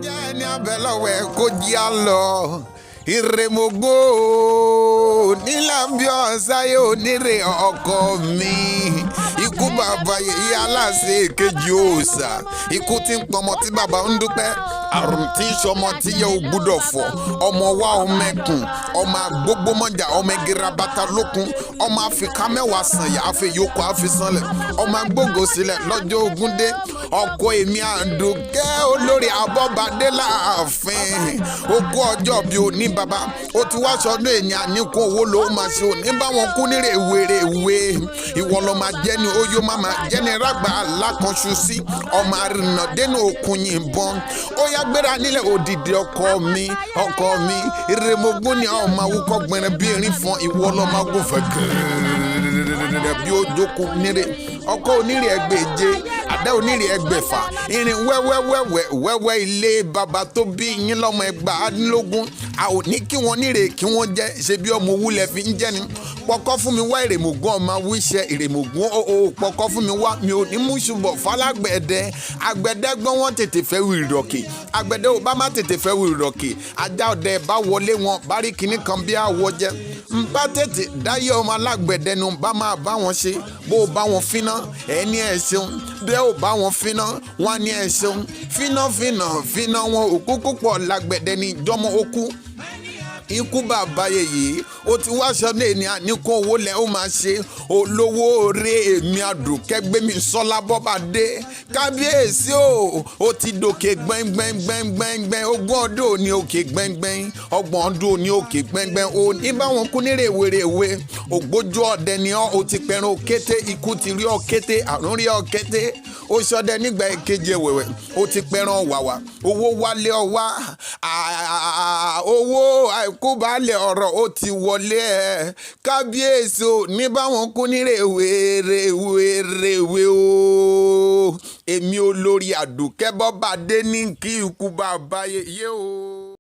jẹ́ ní abẹ́lọ́wẹ̀ kó jí á lọ ìrèmọ̀gbò nílàbí ọ̀sáyé Onire ọkọ mi ikú bàbá yèyí aláṣẹ èkejì òòṣà ikú tí ń pọmọ tí bàbá ń dúpẹ́ àrùn tí ń sọmọ tí yẹ ò gbúdọ̀ fọ̀ ọmọ wa ọmọ ẹkùn ọmọ agbógbómọjà ọmọ ẹgẹrẹ abata lókun ọmọ àfikà mẹ́wàá sànyà àfẹyọkọ àfisanlẹ̀ ọmọ agbógo sílẹ̀ lọ́jọ́ Ògúndé ọkọ èmi Àdùkẹ́ olórí Bọbade láàfin ogún ọjọ́ bíi òní bàbá ó ti wá sọdún èèyàn àníkún owó ló máa ṣe òní bá wọn kú ní rèwerèwe ìwọ lọ máa jẹ́ ni oyó máma jẹ́ ni rágbà alákanṣu sí ọmọ àrìnàdénú òkun yìnbọn ó yá gbéra nílẹ̀ òdìdí ọkọ mi ìrèmọ̀gbọ́n ni ọmọ awúkọ́ gbẹ̀rẹ̀ bí erin fún ìwọ lọ máa gùn fẹ́ gẹ́gẹ́ bí ó jókòó nílẹ̀ ọkọ Onire ẹgbẹ̀je àdá Onire ẹgbẹ̀fà irin wẹ́wẹ́ ilé bàbá tó bí yín lọ́mọ ẹgbàálógún a ò ní kí wọ́n níre kí wọ́n jẹ́ ṣe bí ọmọ òwúlẹ̀ fi ń jẹ́ ni pọkọ́ fún mi wá ìrèmọ̀gbọ́n ọmọ wíṣẹ́ ìrèmọ̀gbọ́n pọkọ́ fún mi wá mi ò ní mú ṣùgbọ́n falágbẹ̀dẹ àgbẹ̀dẹ gbọ́n wọ́n tètè fẹ́ wìrọ̀kì àgbẹ̀dẹ ò bá má tètè fẹ́ wìrọ̀kì ajá ọdẹ bá wọlé wọn bá rí kinní kan bí àwọ̀ jẹ́ ń bá tètè dáyé ọmọ alágbẹ̀dẹ nu bá máa bá wọn ṣe bó o bá wọn fínná ẹni ẹ̀ ṣeun bẹ́ẹ̀ ò bá wọn fínná wọn ní ẹ̀ ṣeun fínná wọn òkú púpọ̀ lágbẹ̀dẹ ní jọmọ okú ikú bàbá yèyí ó ti wá aṣọ ní ènìyàn àníkún owó lẹ ó máa ṣe olówó oore èmi Àdùkẹ́ gbémi sọlá Bọbade kábíyèsí ó ti dòkè gbẹ́ngbẹ́ng ogún ọdún òní òkè gbẹ́ngbẹ́ng ọgbọ̀n ọdún òní òkè gbẹ́ngbẹ́ng òní báwọn kú ní rèwerèwe ògbójú ọdẹ ni ó ti pẹran òkété ikú ti rí òkété àrùn rí òkété ó ṣọdẹ nígbà èkeje wẹ̀wẹ̀ ó ti pẹran wàwà owó wálé ọwá owó àìkú balẹ̀ ọ̀rọ̀ ó ti wọlé ẹ̀ kábíyèsí ní báwọn kú ní rèwerèwe o èmi olórí Àdùkẹ́ Bọbade ní kí ikú bàbá yèyé o.